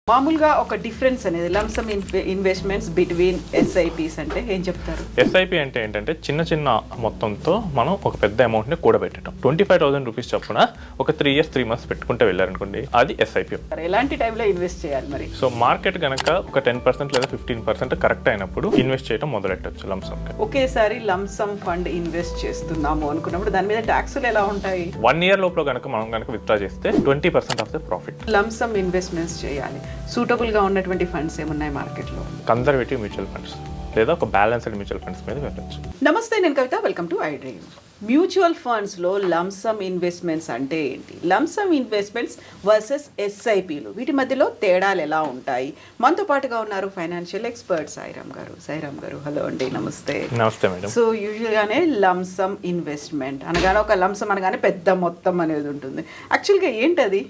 మామూలుగా ఒక డిఫరెన్స్ అనేది లంసమ్ ఇన్వెస్ట్మెంట్స్ బిట్వీన్ ఎస్ఐపిస్ అంటే ఏం చెప్తారు? ఎస్ఐపి అంటే ఏంటంటే చిన్న చిన్న మొత్తంతో మనం ఒక పెద్ద అమౌంట్ని కూడబెట్టడం. 25,000 రూపీస్ చొప్పున ఒక 3 years 3 months పెట్టుకుంటే వెళ్ళారనుకోండి, అది ఎస్ఐపి. ఎలాంటి టైంలో ఇన్వెస్ట్ చేయాలి మరి? సో మార్కెట్ కనుక ఒక 10% లేదా 15% కరెక్ట్ అయినప్పుడు ఇన్వెస్ట్ చేయడం మొదలెట్టచ్చు లంసమ్. ఒకేసారి లంసమ్ ఫండ్ ఇన్వెస్ట్ చేస్తున్నాము అనుకున్నప్పుడు దాని మీద ట్యాక్సులు ఎలా ఉంటాయి? 1 year లోపల కనుక మనం కనుక విత్డ్రా చేస్తే 20% of the profit. Lump sum investments చేయాలి, సూటబుల్ గా ఉన్నటువంటి ఫండ్స్ ఏమున్నాయి మార్కెట్ లో? కన్జర్వేటివ్ మ్యూచువల్ ఫండ్స్ లేదా ఒక బ్యాలెన్స్డ్ మ్యూచువల్ ఫండ్స్ మీద వెళ్ళచ్చు. నమస్తే, నేను Kavitha, welcome to iDream. Mutual funds లో లంసమ్ ఇన్వెస్ట్మెంట్స్ అంటే ఏంటి? లంసమ్ ఇన్వెస్ట్మెంట్స్ వర్సెస్ ఎస్ఐపిలు, వీటి మధ్యలో తేడాలు ఎలా ఉంటాయి? మనతో పాటుగా ఉన్నారు ఫైనాన్షియల్ ఎక్స్పర్ట్ సాయిరామ్ గారు. సాయిరామ్ గారు, హలో అండి, నమస్తే. నమస్తే మేడం. సో యూజువల్ గానే లంసమ్ ఇన్వెస్ట్మెంట్ అనగానే ఒక లంసమ్ అనగానే పెద్ద మొత్తం అనేది ఉంటుంది. యాక్చువల్గా ఏంటది?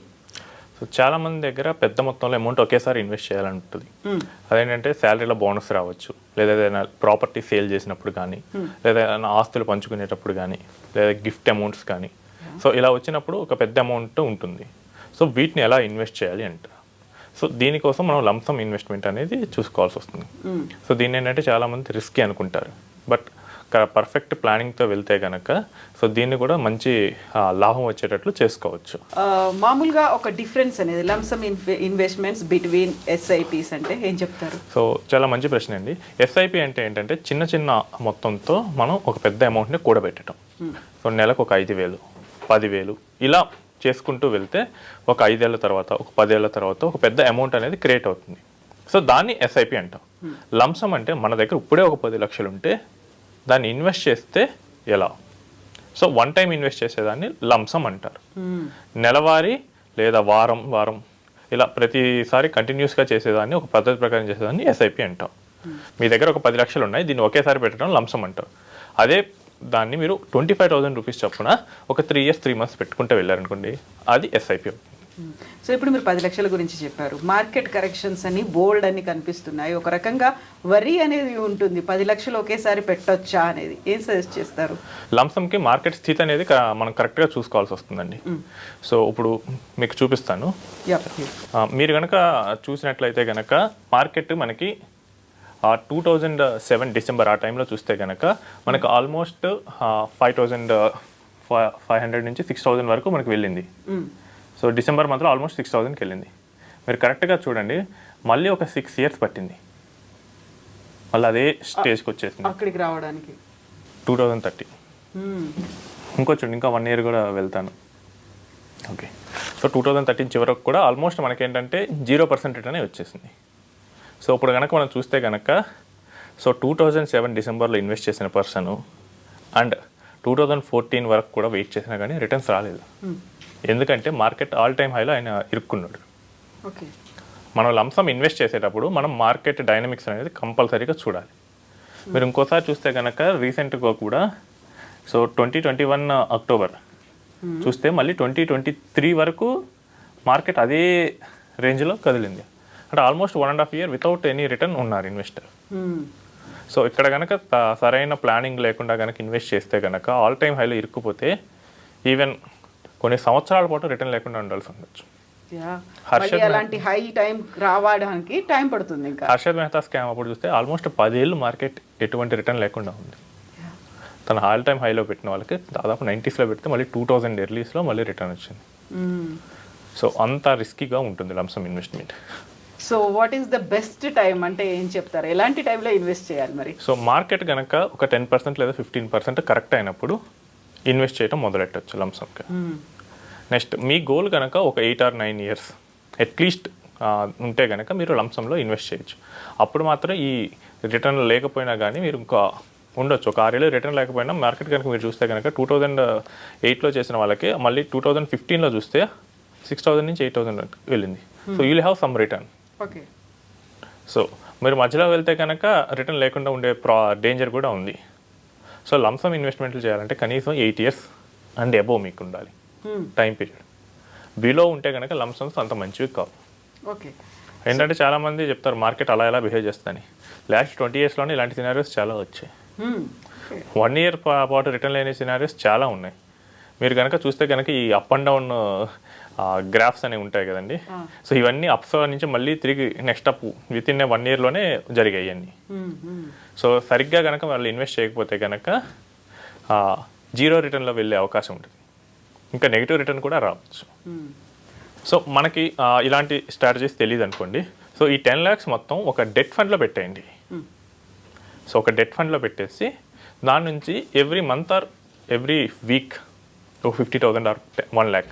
సో చాలా మంది దగ్గర పెద్ద మొత్తంలో అమౌంట్ ఒకేసారి ఇన్వెస్ట్ చేయాలని ఉంటుంది. అదేంటంటే శాలరీలో బోనస్ రావచ్చు, లేదా ఏదైనా ప్రాపర్టీ సేల్ చేసినప్పుడు కానీ, లేదా ఏదైనా ఆస్తులు పంచుకునేటప్పుడు కానీ, లేదా గిఫ్ట్ అమౌంట్స్ కానీ. సో ఇలా వచ్చినప్పుడు ఒక పెద్ద అమౌంట్ ఉంటుంది. సో వీటిని ఎలా ఇన్వెస్ట్ చేయాలి అంటారు. సో దీనికోసం మనం లంసమ్ ఇన్వెస్ట్మెంట్ అనేది చూసుకోవాల్సి వస్తుంది. సో దీన్ని ఏంటంటే చాలామంది రిస్కీ అనుకుంటారు, బట్ పర్ఫెక్ట్ ప్లానింగ్తో వెళ్తే కనుక సో దీన్ని కూడా మంచి లాభం వచ్చేటట్లు చేసుకోవచ్చు. మామూలుగా ఒక డిఫరెన్స్ అనేది లంసమ్ ఇన్వెస్ట్మెంట్స్ బిట్వీన్ ఎస్ఐపిస్ అంటే ఏం చెప్తారు? సో చాలా మంచి ప్రశ్న అండి. ఎస్ఐపి అంటే ఏంటంటే చిన్న చిన్న మొత్తంతో మనం ఒక పెద్ద అమౌంట్ని కూడబెట్టడం. సో నెలకు ఒక 5,000, 10,000 ఇలా చేసుకుంటూ వెళ్తే ఒక 5 ఏళ్ల తర్వాత, ఒక 10 ఏళ్ల తర్వాత ఒక పెద్ద అమౌంట్ అనేది క్రియేట్ అవుతుంది. సో దాన్ని ఎస్ఐపి అంటాం. లంసమ్ అంటే మన దగ్గర ఇప్పుడే ఒక 10 లక్షలు ఉంటే దాన్ని ఇన్వెస్ట్ చేస్తే ఎలా? సో వన్ టైం ఇన్వెస్ట్ చేసేదాన్ని లంసమ్ అంటారు. నెలవారీ లేదా వారం ఇలా ప్రతిసారి కంటిన్యూస్గా చేసేదాన్ని, ఒక పద్ధతి ప్రకారం చేసేదాన్ని ఎస్ఐపి అంటాం. మీ దగ్గర ఒక 10 లక్షలు ఉన్నాయి, దీన్ని ఒకేసారి పెట్టడం లంసమ్ అంటారు. అదే దాన్ని మీరు 25,000 రూపీస్ చొప్పున ఒక 3 years 3 months పెట్టుకుంటే వెళ్ళారనుకోండి, అది ఎస్ఐపి. సో ఇప్పుడు మీరు 10 లక్షల గురించి చెప్పారు. మార్కెట్ కరెక్షన్స్ అని బోల్డ్ అని కనిపిస్తున్నాయి. ఒక రకంగా వరి అనేది ఉంటుంది, 10 లక్షలు ఒకేసారి పెట్టొచ్చా అనేది ఏం సజెస్ట్ చేస్తారు? లంసమ్కి మార్కెట్ స్థితి అనేది మనం కరెక్ట్గా చూసుకోవాల్సి వస్తుందండి. సో ఇప్పుడు మీకు చూపిస్తాను. మీరు కనుక చూసినట్లయితే కనుక మార్కెట్ మనకి 2007 డిసెంబర్ ఆ టైంలో చూస్తే కనుక మనకు ఆల్మోస్ట్ 5,500 నుంచి 6,000 వరకు మనకు వెళ్ళింది. సో డిసెంబర్ మంత్లో ఆల్మోస్ట్ 6,000కి వెళ్ళింది. మీరు కరెక్ట్గా చూడండి, మళ్ళీ ఒక 6 years పట్టింది, మళ్ళీ అదే స్టేజ్కి వచ్చేసింది అక్కడికి రావడానికి. 2030 ఇంకో చూడండి, ఇంకా 1 year కూడా వెళ్తాను. ఓకే, సో 2013 చివరకు కూడా ఆల్మోస్ట్ మనకేంటంటే 0% రిటర్నే వచ్చేసింది. సో ఇప్పుడు కనుక మనం చూస్తే కనుక సో 2007 డిసెంబర్లో ఇన్వెస్ట్ చేసిన పర్సను అండ్ 2014 వరకు కూడా వెయిట్ చేసినా కానీ రిటర్న్స్ రాలేదు. ఎందుకంటే మార్కెట్ ఆల్ టైమ్ హైలో ఆయన ఇరుక్కున్నాడు. ఓకే, మనం లంసమ్ ఇన్వెస్ట్ చేసేటప్పుడు మనం మార్కెట్ డైనమిక్స్ అనేది కంపల్సరీగా చూడాలి. మీరు ఇంకోసారి చూస్తే కనుక రీసెంట్గా కూడా సో 2021 అక్టోబర్ చూస్తే మళ్ళీ 2023 వరకు మార్కెట్ అదే రేంజ్లో కదిలింది. అంటే almost 1.5 year without any return ఉన్నారు ఇన్వెస్టర్. సో ఇక్కడ కనుక సరైన ప్లానింగ్ లేకుండా కనుక ఇన్వెస్ట్ చేస్తే కనుక ఆల్ టైమ్ హైలో ఇరుక్కుపోతే ఈవెన్ కొన్ని సంవత్సరాల పాటు రిటర్న్ లేకుండా ఉండాల్సి ఉండొచ్చు. అలాంటి హై టైం రావడానికి టైం పడుతుంది. ఇంకా హర్షద్ మెహతా స్కామ్ అప్పుడు చూస్తే ఆల్మోస్ట్ 10 ఏళ్ళు మార్కెట్ ఎటువంటి రిటర్న్ లేకుండా ఉంది. తన ఆల్ టైమ్ హైలో పెట్టిన వాళ్ళకి దాదాపు 90sలో పెడితే మళ్ళీ 2000 ఎర్లీస్లో మళ్ళీ రిటర్న్ వచ్చింది. సో అంత రిస్కీగా ఉంటుంది lump sum investment. So what is the best time అంటే ఏం చెప్తారు? ఎలాంటి టైంలో ఇన్వెస్ట్ చేయాలి మరి? సో మార్కెట్ కనుక ఒక 10% లేదా 15% కరెక్ట్ అయినప్పుడు ఇన్వెస్ట్ చేయడం మొదలెట్టచ్చు లంసమ్కి. నెక్స్ట్ మీ గోల్ కనుక ఒక 8 or 9 years అట్లీస్ట్ ఉంటే కనుక మీరు లంసంలో ఇన్వెస్ట్ చేయొచ్చు. అప్పుడు మాత్రం ఈ రిటర్న్ లేకపోయినా కానీ మీరు ఇంకా ఉండొచ్చు. ఒక 6 ఏళ్ళు రిటర్న్ లేకపోయినా మార్కెట్ కనుక మీరు చూస్తే కనుక 2008లో చేసిన వాళ్ళకి మళ్ళీ 2015లో చూస్తే 6,000 నుంచి 8,000 వెళ్ళింది. So you will have some return. Okay, so మీరు మధ్యలో వెళ్తే కనుక రిటర్న్ లేకుండా ఉండే డేంజర్ కూడా ఉంది. సో లంసమ్ ఇన్వెస్ట్మెంట్లు చేయాలంటే కనీసం 8 years అండ్ అబోవ్ మీకు ఉండాలి టైం పీరియడ్. బిలో ఉంటే కనుక లంసమ్స్ అంత మంచివి కావు. ఓకే, ఏంటంటే చాలామంది చెప్తారు మార్కెట్ అలా ఎలా బిహేవ్ చేస్తుందని. లాస్ట్ 20 yearsలోనే ఇలాంటి సినారియోస్ చాలా వచ్చాయి. 1 year పాటు రిటర్న్ లేని సినారియోస్ చాలా ఉన్నాయి. మీరు కనుక చూస్తే కనుక ఈ అప్ అండ్ డౌన్ గ్రాఫ్స్ అనేవి ఉంటాయి కదండి. సో ఇవన్నీ అప్స్ నుంచి మళ్ళీ తిరిగి నెక్స్ట్ అప్ విత్ ఇన్ 1 yearలోనే జరిగాయి అన్నీ. సో సరిగ్గా కనుక వాళ్ళు ఇన్వెస్ట్ చేయకపోతే కనుక జీరో రిటర్న్లో వెళ్ళే అవకాశం ఉంటుంది, ఇంకా నెగిటివ్ రిటర్న్ కూడా రావచ్చు. సో మనకి ఇలాంటి స్ట్రాటజీస్ తెలియదు అనుకోండి. సో ఈ 10 lakhs మొత్తం ఒక డెట్ ఫండ్లో పెట్టేయండి. సో ఒక డెట్ ఫండ్లో పెట్టేసి దాని నుంచి every month or every week ఒక 50,000 ఆర్ 1 lakh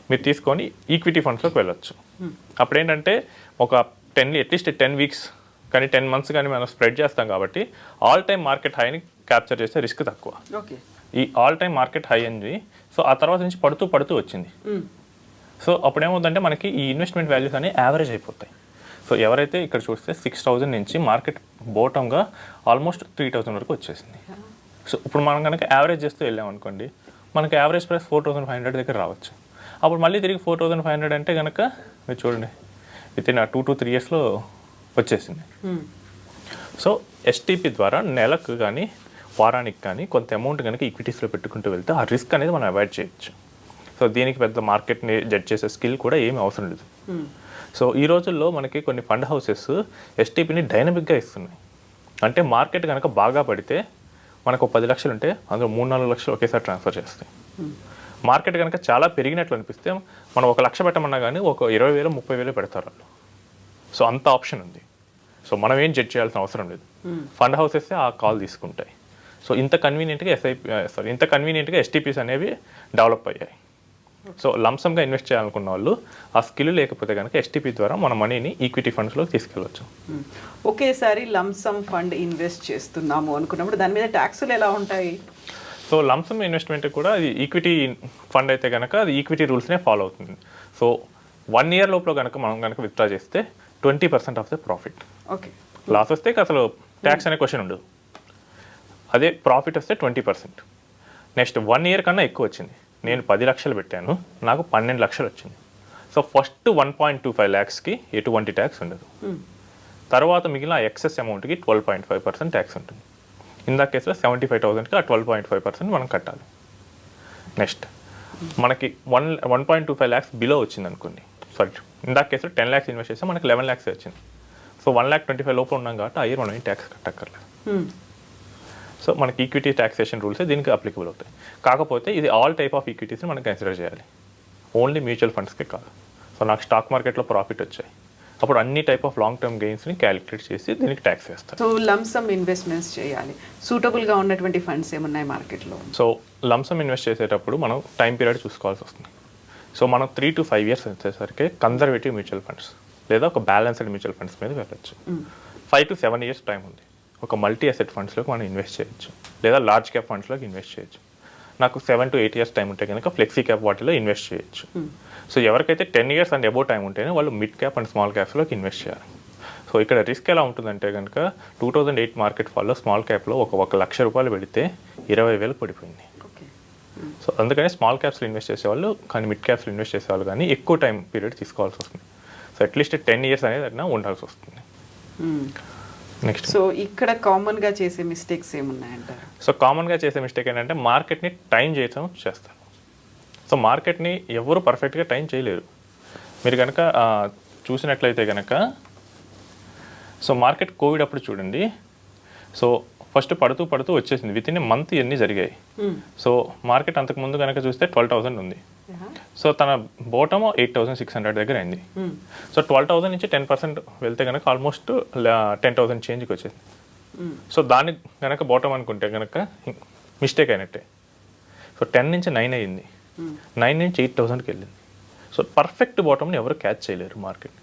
మీరు తీసుకొని ఈక్విటీ ఫండ్స్లోకి వెళ్ళొచ్చు. అప్పుడు ఏంటంటే ఒక అట్లీస్ట్ 10 weeks కానీ 10 months కానీ మనం స్ప్రెడ్ చేస్తాం కాబట్టి ఆల్ టైమ్ మార్కెట్ హైని క్యాప్చర్ చేసే రిస్క్ తక్కువ. ఈ ఆల్ టైమ్ మార్కెట్ హై అంది. సో ఆ తర్వాత నుంచి పడుతూ వచ్చింది. సో అప్పుడు ఏమవుతుందంటే మనకి ఈ ఇన్వెస్ట్మెంట్ వాల్యూస్ అనేవి యావరేజ్ అయిపోతాయి. సో ఎవరైతే ఇక్కడ చూస్తే 6,000 నుంచి మార్కెట్ బోటంగా ఆల్మోస్ట్ 3,000 వరకు వచ్చేసింది. సో ఇప్పుడు మనం కనుక యావరేజ్ చేస్తూ వెళ్ళామనుకోండి, మనకి యావరేజ్ ప్రైస్ 4,500 దగ్గర రావచ్చు. అప్పుడు మళ్ళీ తిరిగి 4,500 అంటే కనుక మీరు చూడండి విత్ ఇన్ 2 to 3 yearsలో వచ్చేసింది. సో ఎస్టీపీ ద్వారా నెలకు కానీ వారానికి కానీ కొంత అమౌంట్ కనుక ఈక్విటీస్లో పెట్టుకుంటూ వెళ్తే ఆ రిస్క్ అనేది మనం అవాయిడ్ చేయొచ్చు. సో దీనికి పెద్ద మార్కెట్ని జడ్జ్ చేసే స్కిల్ కూడా ఏమీ అవసరం లేదు. సో ఈ రోజుల్లో మనకి కొన్ని ఫండ్ హౌసెస్ ఎస్టీపీని డైనమిక్గా ఇస్తున్నాయి. అంటే మార్కెట్ కనుక బాగా పడితే మనకు 10 లక్షలు ఉంటే అందులో 3-4 లక్షలు ఒకేసారి ట్రాన్స్ఫర్ చేస్తాయి. మార్కెట్ కనుక చాలా పెరిగినట్లు అనిపిస్తే మనం 1 లక్ష పెట్టమన్నా కానీ ఒక 20,000 30,000 పెడతారు వాళ్ళు. సో అంత ఆప్షన్ ఉంది. సో మనం ఏం జడ్జ్ చేయాల్సిన అవసరం లేదు. ఫండ్ హౌసెస్ ఆ కాల్ తీసుకుంటాయి. సో ఇంత కన్వీనియంట్గా ఎస్టీపీస్ అనేవి డెవలప్ అయ్యాయి. సో లంసమ్గా ఇన్వెస్ట్ చేయాలనుకున్న వాళ్ళు ఆ స్కిల్ లేకపోతే కనుక ఎస్టీపీ ద్వారా మన మనీని ఈక్విటీ ఫండ్స్లోకి తీసుకెళ్ళవచ్చు. ఒకేసారి లంసమ్ ఫండ్ ఇన్వెస్ట్ చేస్తున్నాము అనుకున్నప్పుడు దాని మీద ట్యాక్సులు ఎలా ఉంటాయి? సో లంసమ్ ఇన్వెస్ట్మెంట్ కూడా అది ఈక్విటీ ఫండ్ అయితే కనుక అది ఈక్విటీ రూల్స్నే ఫాలో అవుతుంది. సో 1 year లోపల కనుక మనం కనుక విత్డ్రా చేస్తే 20% of the profit. Okay, loss వస్తే అసలు ట్యాక్స్ అనే క్వశ్చన్ ఉండదు. అదే ప్రాఫిట్ వస్తే 20%. నెక్స్ట్ 1 year కన్నా ఎక్కువ వచ్చింది, నేను 10 లక్షలు పెట్టాను, నాకు 12 లక్షలు వచ్చింది. సో ఫస్ట్ 1.25 lakhsకి ఎటువంటి ట్యాక్స్ ఉండదు. తర్వాత మిగిలిన ఎక్సెస్ అమౌంట్కి 12.5% ట్యాక్స్ ఉంటుంది. ఇందాక కేసులో 75,000కి ఆ 12.5% మనం కట్టాలి. నెక్స్ట్ మనకి 1.25 lakhs బిలో వచ్చింది అనుకోండి, సారీ ఇందాక కేసులో 10 lakhs ఇన్వెస్ట్ చేస్తే మనకి 11 lakhs వచ్చింది. సో 1,25,000 లోపల ఉన్నాం కాబట్టి ఆ ఇయర్ మనం ట్యాక్స్ కట్టక్కర్లేదు. సో మనకి ఈక్విటీ ట్యాక్సేషన్ రూల్స్ దీనికి అప్లికబుల్ అవుతాయి. కాకపోతే ఇది ఆల్ టైప్ ఆఫ్ ఈక్విటీస్ని మనం కన్సిడర్ చేయాలి, ఓన్లీ మ్యూచువల్ ఫండ్స్కే కాదు. సో నాకు స్టాక్ మార్కెట్లో ప్రాఫిట్ వచ్చాయి, అప్పుడు అన్ని టైప్ ఆఫ్ లాంగ్ టర్మ్ గెయిన్స్ని క్యాలిక్యులేట్ చేసి దీనికి ట్యాక్స్ వేస్తారు. సో లంసమ్ ఇన్వెస్ట్మెంట్స్ చేయాలి, సూటబుల్గా ఉన్నటువంటి ఫండ్స్ ఏమున్నాయి మార్కెట్లో? సో లంసమ్ ఇన్వెస్ట్ చేసేటప్పుడు మనం టైం పీరియడ్ చూసుకోవాల్సి వస్తుంది. సో మనం 3 to 5 years వచ్చేసరికి కన్జర్వేటివ్ మ్యూచువల్ ఫండ్స్ లేదా ఒక బ్యాలెన్స్డ్ మ్యూచువల్ ఫండ్స్ మీద వెళ్ళచ్చు. 5 to 7 years టైం ఉంది. ఒక మల్టీ అసెట్ ఫండ్స్లోకి మనం ఇన్వెస్ట్ చేయొచ్చు లేదా లార్జ్ క్యాప్ ఫండ్స్లోకి ఇన్వెస్ట్ చేయొచ్చు. నాకు 7 to 8 years టైం ఉంటే కనుక ఫ్లెక్సీ క్యాప్ వాటిలో ఇన్వెస్ట్ చేయొచ్చు. సో ఎవరికైతే 10 years అండ్ అబౌవ్ టైం ఉంటేనే వాళ్ళు మిడ్ క్యాప్ అండ్ స్మాల్ క్యాప్స్లోకి ఇన్వెస్ట్ చేయాలి. సో ఇక్కడ రిస్క్ ఎలా ఉంటుందంటే కనుక 2008 మార్కెట్ ఫాల్లో స్మాల్ క్యాప్లో ఒక 1 లక్ష రూపాయలు పెడితే 20,000 పడిపోయింది. సో అందుకని స్మాల్ క్యాప్స్లో ఇన్వెస్ట్ చేసేవాళ్ళు కానీ మిడ్ క్యాప్స్లో ఇన్వెస్ట్ చేసేవాళ్ళు కానీ ఎక్కువ టైం పీరియడ్ తీసుకోవాల్సి వస్తుంది. సో అట్లీస్ట్ 10 years అనేది అట్లా ఉండాల్సి వస్తుంది. నెక్స్ట్ సో ఇక్కడ కామన్గా చేసే మిస్టేక్స్ ఏమున్నాయంటారు? సో కామన్గా చేసే మిస్టేక్ ఏంటంటే మార్కెట్ని టైం చేయడం చేస్తారు. సో మార్కెట్ని ఎవరు పర్ఫెక్ట్గా టైం చేయలేరు. మీరు కనుక చూసినట్లయితే కనుక సో మార్కెట్ కోవిడ్ అప్పుడు చూడండి, సో ఫస్ట్ పడుతూ వచ్చేసింది, విత్ ఇన్ ఏ మంత్ ఇవన్నీ జరిగాయి. సో మార్కెట్ అంతకుముందు కనుక చూస్తే 12,000 ఉంది. సో తన బోటమ్ 8,600 దగ్గర అయింది. సో 12,000 నుంచి 10% వెళ్తే కనుక ఆల్మోస్ట్ 10,000 చేంజ్కి వచ్చేది. సో దాన్ని కనుక బోటమ్ అనుకుంటే కనుక మిస్టేక్ అయినట్టే. సో 10 నుంచి 9 అయ్యింది, 9 నుంచి 8,000కి వెళ్ళింది. సో పర్ఫెక్ట్ బాటమ్ని ఎవరు క్యాచ్ చేయలేరు మార్కెట్.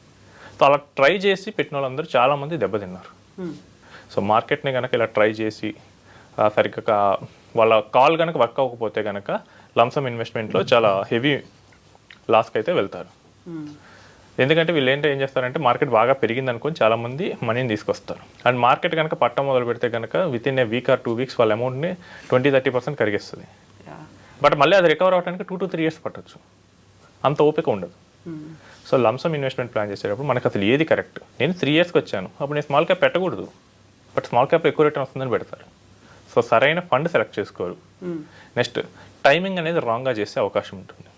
సో అలా ట్రై చేసి పెట్టిన వాళ్ళందరూ చాలామంది దెబ్బతిన్నారు. సో మార్కెట్ని కనుక ఇలా ట్రై చేసి సరిగ్గా వాళ్ళ కాల్ కనుక వర్క్ అవ్వకపోతే కనుక లంసమ్ ఇన్వెస్ట్మెంట్లో చాలా హెవీ లాస్కి అయితే వెళ్తారు. ఎందుకంటే వీళ్ళు ఏం చేస్తారంటే మార్కెట్ బాగా పెరిగింది అనుకొని చాలామంది మనీని తీసుకొస్తారు. అండ్ మార్కెట్ కనుక పట్టం మొదలు పెడితే కనుక with in a week or 2 weeks వాళ్ళ అమౌంట్ని 20-30% కరిగిస్తుంది. బట్ మళ్ళీ అది రికవర్ అవ్వడానికి 2 to 3 years పట్టవచ్చు, అంత ఓపిక ఉండదు. సో లంసమ్ ఇన్వెస్ట్మెంట్ ప్లాన్ చేసేటప్పుడు మనకు అసలు ఏది కరెక్ట్, నేను 3 yearsకి వచ్చాను అప్పుడు నేను స్మాల్ క్యాప్ పెట్టకూడదు, బట్ స్మాల్ క్యాప్ ఎక్కువ రిటర్న్ వస్తుందని పెడతారు. సో సరైన ఫండ్ సెలెక్ట్ చేసుకోరు. నెక్స్ట్ టైమింగ్ అనేది రాంగ్గా చేసే అవకాశం ఉంటుంది.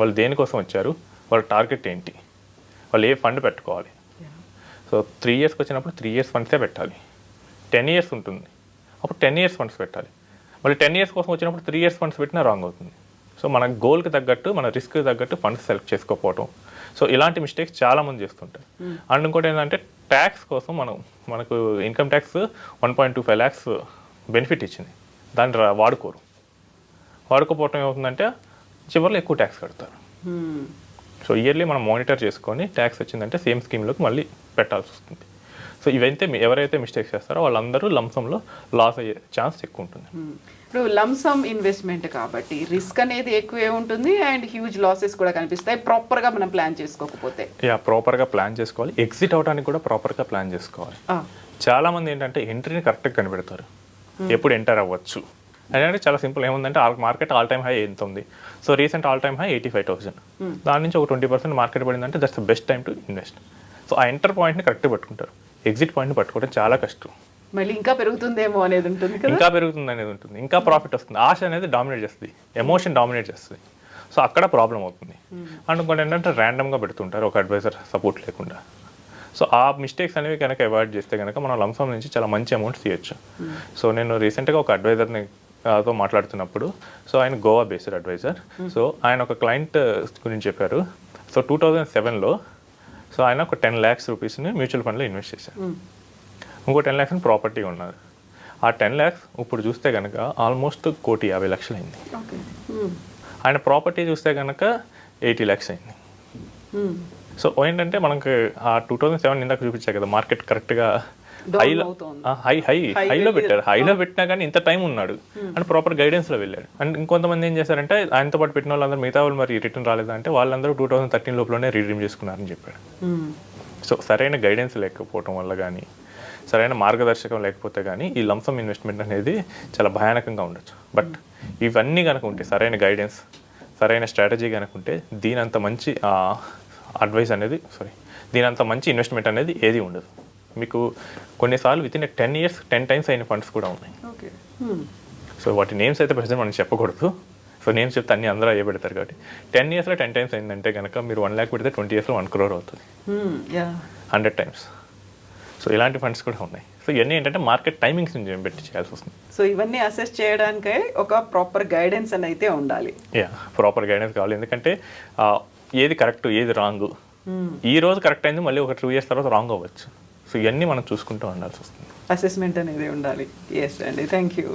వాళ్ళు దేనికోసం వచ్చారు, వాళ్ళ టార్గెట్ ఏంటి, వాళ్ళు ఏ ఫండ్ పెట్టుకోవాలి. సో 3 ఇయర్స్కి వచ్చినప్పుడు 3 ఇయర్స్ ఫండ్సే పెట్టాలి. 10 ఇయర్స్ ఉంటుంది, అప్పుడు 10 ఇయర్స్ ఫండ్స్ పెట్టాలి. మళ్ళీ 10 ఇయర్స్ కోసం వచ్చినప్పుడు 3 ఇయర్స్ ఫండ్స్ పెట్టినా రాంగ్ అవుతుంది. సో మన గోల్కి తగ్గట్టు, మన రిస్క్కి తగ్గట్టు ఫండ్స్ సెలెక్ట్ చేసుకోకపోవడం. సో ఇలాంటి మిస్టేక్స్ చాలామంది చేస్తుంటారు. అండ్ ఇంకోటి ఏంటంటే ట్యాక్స్ కోసం మనకు ఇన్కమ్ ట్యాక్స్ 1.25 lakhs బెనిఫిట్ ఇచ్చింది, దాన్ని వాడుకోపోవటం ఏమవుతుందంటే చివరిలో ఎక్కువ ట్యాక్స్ కడతారు. సో ఇయర్లీ మనం మానిటర్ చేసుకొని ట్యాక్స్ వచ్చిందంటే సేమ్ స్కీమ్లోకి మళ్ళీ పెట్టాల్సి వస్తుంది. సో ఇవైతే ఎవరైతే మిస్టేక్స్ చేస్తారో వాళ్ళందరూ లంసంలో లాస్ అయ్యే ఛాన్స్ ఎక్కువ ఉంటుంది. ఇప్పుడు లంసమ్ ఇన్వెస్ట్మెంట్ కాబట్టి రిస్క్ అనేది ఎక్కువే ఉంటుంది అండ్ హ్యూజ్ లాసెస్ కూడా కనిపిస్తాయి ప్రాపర్గా మనం ప్లాన్ చేసుకోకపోతే. ప్రాపర్గా ప్లాన్ చేసుకోవాలి, ఎగ్జిట్ అవడానికి కూడా ప్రాపర్గా ప్లాన్ చేసుకోవాలి. చాలామంది ఏంటంటే ఎంట్రీని కరెక్ట్గా కనిపెడతారు, ఎప్పుడు ఎంటర్ అవ్వచ్చు అంటే చాలా సింపుల్. ఏముందంటే మార్కెట్ ఆల్ టైమ్ హై ఎంత ఉంది, so recent all time high 85,000, దాని నుంచి ఒక 20% మార్కెట్ పడిందంటే that's the best time to invest. So ఆ ఎంటర్ పాయింట్ని కరెక్ట్గా పట్టుకుంటారు, ఎగ్జిట్ పాయింట్ని పట్టుకోవడం చాలా కష్టం. మళ్ళీ ఇంకా పెరుగుతుందేమో అనేది ఉంటుంది, ఇంకా పెరుగుతుంది అనేది ఉంటుంది, ఇంకా ప్రాఫిట్ వస్తుంది. ఆశ అనేది డామినేట్ చేస్తుంది, ఎమోషన్ డామినేట్ చేస్తుంది. సో అక్కడ ప్రాబ్లం అవుతుంది. అండ్ ఇంకోటి ఏంటంటే ర్యాండమ్గా పెడుతుంటారు ఒక అడ్వైజర్ సపోర్ట్ లేకుండా. సో ఆ మిస్టేక్స్ అనేవి కనుక అవాయిడ్ చేస్తే కనుక మనం లంసమ్ నుంచి చాలా మంచి అమౌంట్స్ తీయచ్చు. సో నేను రీసెంట్గా ఒక అడ్వైజర్ని తో మాట్లాడుతున్నప్పుడు, సో ఆయన గోవా బేస్డ్ అడ్వైజర్. సో ఆయన ఒక క్లయింట్ గురించి చెప్పారు. సో 2007లో సో ఆయన ఒక 10 lakhs రూపీస్ని మ్యూచువల్ ఫండ్లో ఇన్వెస్ట్ చేశారు. ఇంకో 10 lakhs ప్రాపర్టీ ఉన్నారు. ఆ 10 lakhs ఇప్పుడు చూస్తే కనుక ఆల్మోస్ట్ 1,50,00,000 అయింది. ఆయన ప్రాపర్టీ చూస్తే కనుక 80 lakhs అయింది. సో ఏంటంటే మనకి ఆ 2007 ఇందాక చూపించా కదా, మార్కెట్ కరెక్ట్గా హైలో పెట్టారు. హైలో పెట్టినా కానీ ఇంత టైం ఉన్నాడు అండ్ ప్రాపర్ గైడెన్స్లో వెళ్ళాడు. అండ్ ఇంకొంతమంది ఏం చేశారంటే ఆయనతో పాటు పెట్టిన వాళ్ళందరూ మిగతా వాళ్ళు మరి రిటర్న్ రాలేదంటే వాళ్ళందరూ 2013 లోపలనే రీడీమ్ చేసుకున్నారని చెప్పాడు. సో సరైన గైడెన్స్ లేకపోవడం వల్ల కానీ, సరైన మార్గదర్శకం లేకపోతే కానీ ఈ లంసమ్ ఇన్వెస్ట్మెంట్ అనేది చాలా భయానకంగా ఉండొచ్చు. బట్ ఇవన్నీ కనుక ఉంటే, సరైన గైడెన్స్, సరైన స్ట్రాటజీ కనుక ఉంటే దీనంత మంచి అడ్వైస్ అనేది దీనంత మంచి ఇన్వెస్ట్మెంట్ అనేది ఏది ఉండదు. మీకు కొన్నిసార్లు విత్ ఇన్ 10 years 10 times అయిన ఫండ్స్ కూడా ఉన్నాయి. సో వాటి నేమ్స్ అయితే ప్రజెంట్ మనం చెప్పకూడదు. సో నేమ్స్ చెప్తే అన్ని అందరూ అయ్యే పెడతారు కాబట్టి 10 yearsలో 10 times అయిందంటే కనుక మీరు 1 lakh పెడితే 20 yearsలో 1 crore అవుతుంది, 100 times. సో ఇలాంటి ఫండ్స్ కూడా ఉన్నాయి. సో ఇవన్నీ ఏంటంటే మార్కెట్ టైమింగ్స్ నుంచి పెట్టి చేయాల్సి వస్తుంది. సో ఇవన్నీ అసెస్ చేయడానికే ఒక ప్రాపర్ గైడెన్స్ అని అయితే ఉండాలి. ప్రాపర్ గైడెన్స్ కావాలి. ఎందుకంటే ఏది కరెక్ట్, ఏది రాంగ్, ఈ రోజు కరెక్ట్ అయింది, మళ్ళీ ఒక 2 years తర్వాత రాంగ్ అవ్వచ్చు. సో ఇవన్నీ మనం చూసుకుంటూ ఉండాల్సి వస్తుంది. అసెస్మెంట్ అనేది ఉండాలి. ఎస్ అండి, థ్యాంక్ యూ.